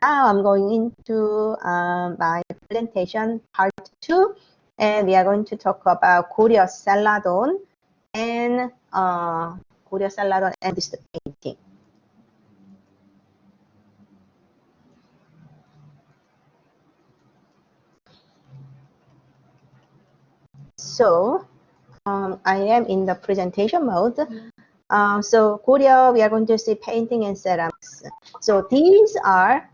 Now I'm going into my presentation part 2, and we are going to talk about Goryeo celadon and this painting. So I am in the presentation mode. So Goryeo, we are going to see painting and ceramics. So these are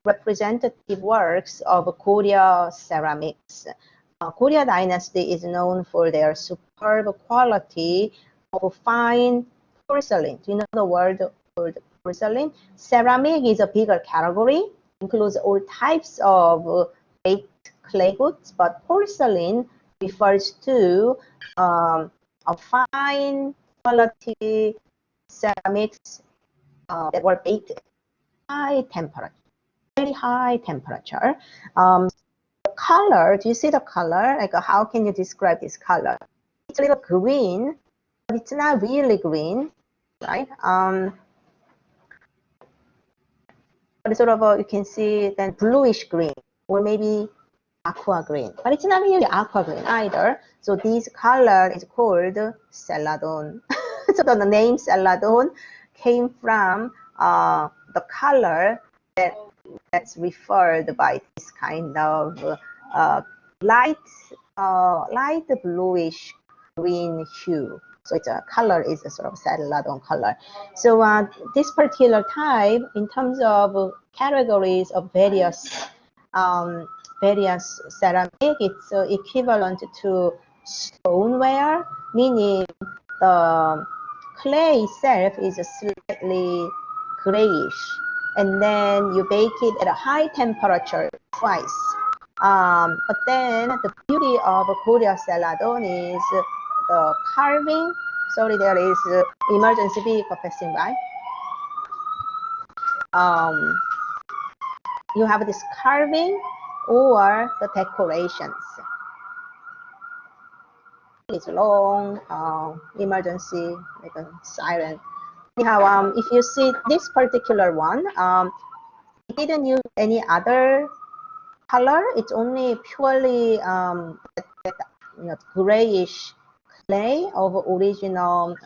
representative works of Goryeo ceramics. Goryeo Dynasty is known for their superb quality of fine porcelain. Do you know the word porcelain? Ceramic is a bigger category, includes all types of baked clay goods, but porcelain refers to a fine quality ceramics that were baked at high temperature, very high temperature. The color, do you see the color? Like, how can you describe this color? It's a little green, but it's not really green, right? But sort of, you can see then bluish green, or maybe aqua green, but it's not really aqua green either. So this color is called celadon. So the name celadon came from the color that's referred by this kind of light bluish green hue. So it's a color is a sort of celadon color. So this particular type, in terms of categories of various ceramic, it's equivalent to stoneware, meaning the clay itself is slightly grayish, and then you bake it at a high temperature twice. But then the beauty of Goryeo celadon is the carving. Sorry, there is emergency vehicle passing by. You have this carving or the decorations. It's long emergency, like a siren. Anyhow, if you see this particular one, it didn't use any other color. It's only purely grayish clay of original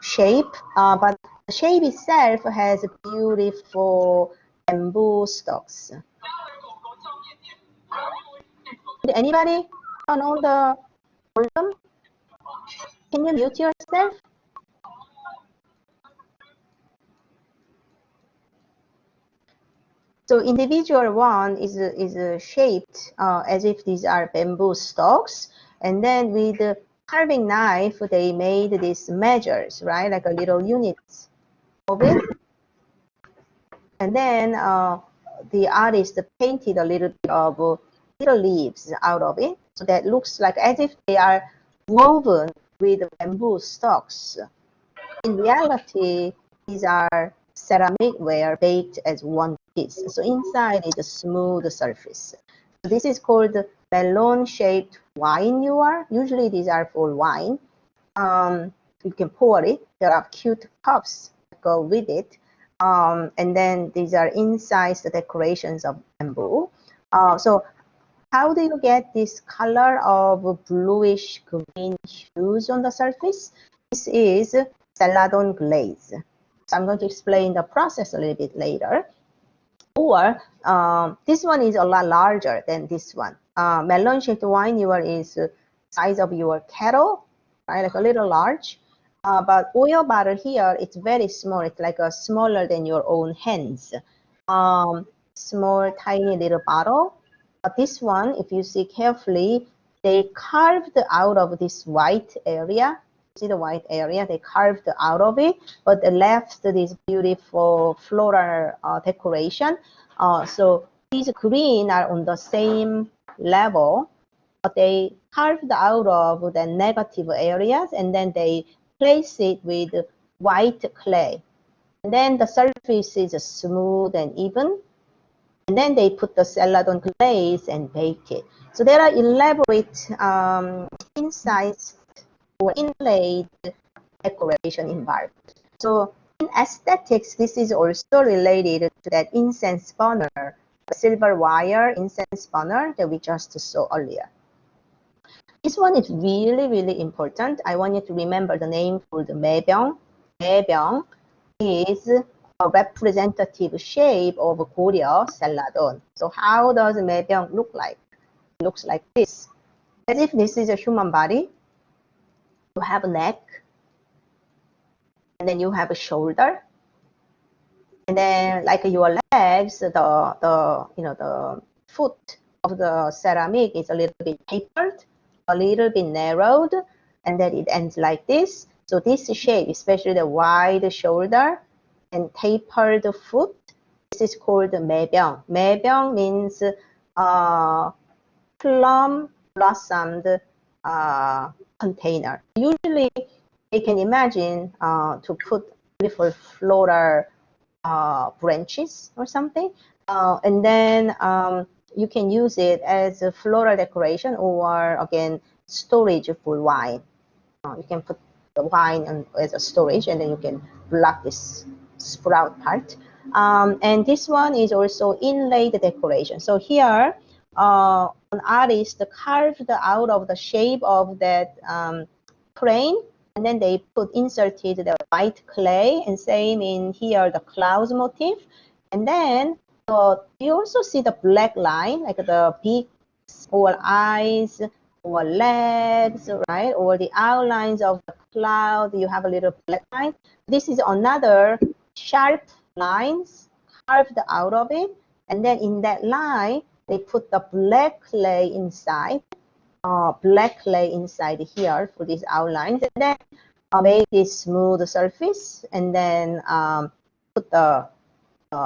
shape, but the shape itself has beautiful bamboo stalks. Did anybody turn on the volume? Can you mute yourself? So individual one is shaped as if these are bamboo stalks, and then with the carving knife they made these measures, right, like a little units of it, and then the artist painted a little bit of little leaves out of it, so that looks like as if they are woven with bamboo stalks. In reality, these are ceramic ware baked as one piece. So inside is a smooth surface. So this is called melon-shaped wine ewer. Usually these are for wine. You can pour it. There are cute cups that go with it. And then these are inside the decorations of bamboo. So how do you get this color of bluish green hues on the surface? This is celadon glaze. So I'm going to explain the process a little bit later. Or this one is a lot larger than this one. Melon-shaped wine ewer is the size of your kettle, right? Like a little large. But oil bottle here, it's very small. It's like a smaller than your own hands. Small, tiny little bottle. But this one, if you see carefully, they carved out of this white area. See the white area? They carved out of it, but they left this beautiful floral decoration. So these green are on the same level, but they carved out of the negative areas, and then they place it with white clay. And then the surface is smooth and even. And then they put the celadon glaze and bake it. So there are elaborate incised or inlaid decoration involved. So In aesthetics, this is also related to that incense burner, silver wire incense burner that we just saw earlier. This one is really, really important. I want you to remember the name for the maebyung. Maebyung is a representative shape of Goryeo celadon. So how does maebyung look like? It looks like this. As if this is a human body. You have a neck, and then you have a shoulder, and then like your legs, the foot of the ceramic is a little bit tapered, a little bit narrowed, and then it ends like this. So this shape, especially the wide shoulder and tapered foot, this is called maebyung. Maebyung means plum blossomed container. Usually, you can imagine to put beautiful floral branches or something, and then you can use it as a floral decoration or again storage for wine. You can put the wine as a storage, and then you can block this sprout part. And this one is also inlaid decoration. So here, an artist carved out of the shape of that crane, and then they inserted the white clay, and same in here the clouds motif. And then you also see the black line, like the beaks or eyes or legs, right? Or the outlines of the cloud, you have a little black line. This is another sharp lines carved out of it. And then in that line, they put the black clay inside. Black clay inside here for these outlines, and then make this smooth surface, and then put the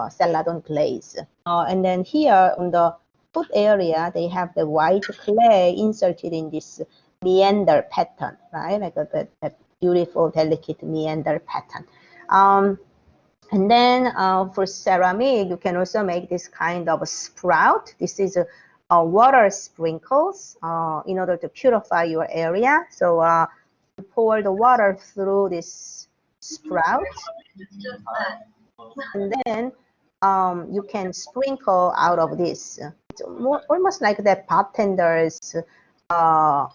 celadon glaze. And then here on the foot area, they have the white clay inserted in this meander pattern, right? Like that beautiful, delicate meander pattern. And then for ceramic, you can also make this kind of a sprout. This is water sprinkles in order to purify your area. So you pour the water through this sprout, and then you can sprinkle out of this. It's almost like that bartender's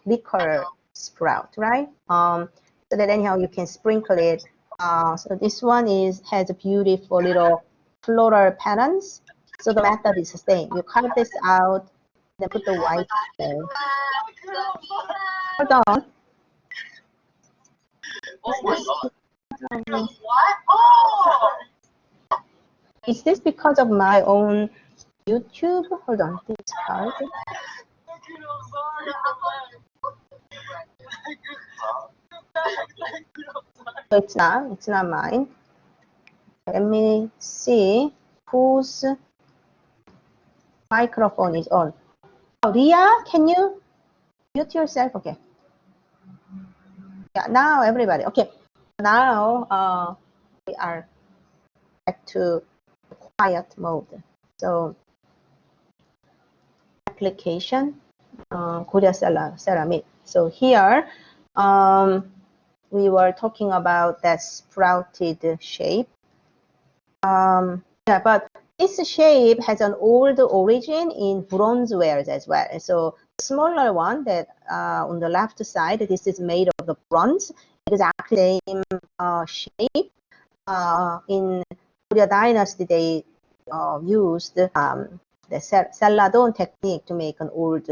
liquor sprout, right? So that anyhow you can sprinkle it. So this one has a beautiful little floral patterns. So the method is the same. You carve this out, then put the white clay. Hold on. Is this because of my own YouTube? Hold on, this part. So it's not mine. Let me see whose microphone is on. Oh, Ria, can you mute yourself? Okay. Yeah, now everybody. Okay. Now we are back to the quiet mode. So application, Goryeo ceramic. So here we were talking about that sprouted shape. Yeah, but this shape has an old origin in bronze wares as well. So the smaller one that on the left side, this is made of the bronze, exactly the same shape. In Goryeo Dynasty, they used the celadon technique to make an old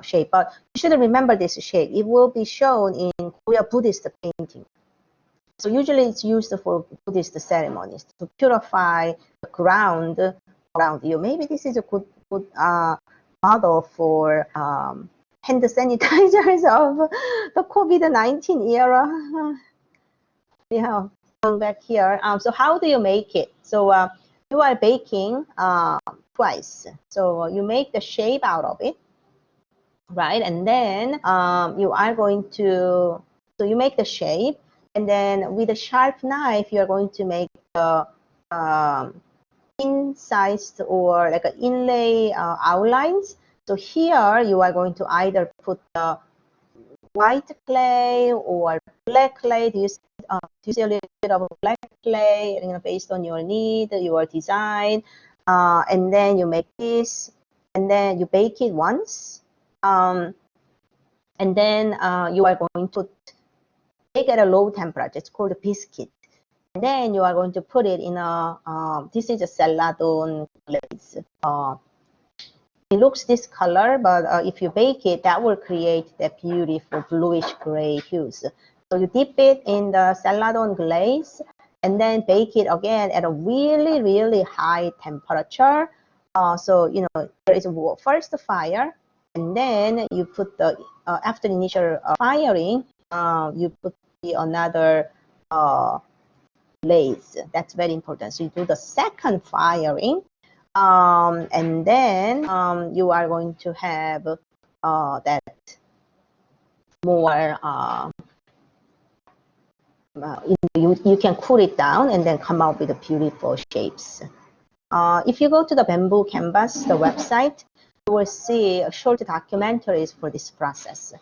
shape. But you should remember this shape. It will be shown in Goryeo Buddhist painting. So usually it's used for Buddhist ceremonies to purify the ground around you. Maybe this is a good model for hand sanitizers of the COVID-19 era. Yeah, going back here. So how do you make it? So you are baking twice. So you make the shape out of it, right? And then you are going to, so you make the shape, and then with a sharp knife, you are going to make the incised or like an inlay outlines. So here you are going to either put the white clay or black clay. Do you see it you see a little bit of black clay, based on your need, your design, and then you make this, and then you bake it once, and then you are going to bake at a low temperature. It's called a biscuit. And then you are going to put it in a, this is a celadon glaze. It looks this color, but if you bake it, that will create that beautiful bluish gray hues. So you dip it in the celadon glaze and then bake it again at a really, really high temperature. So, there is first fire, and then you put the, after initial firing, you put another glaze. That's very important. So you do the second firing, and then you are going to have that more, you can cool it down and then come out with the beautiful shapes. If you go to the Bamboo Canvas, the website, you will see short documentaries for this process.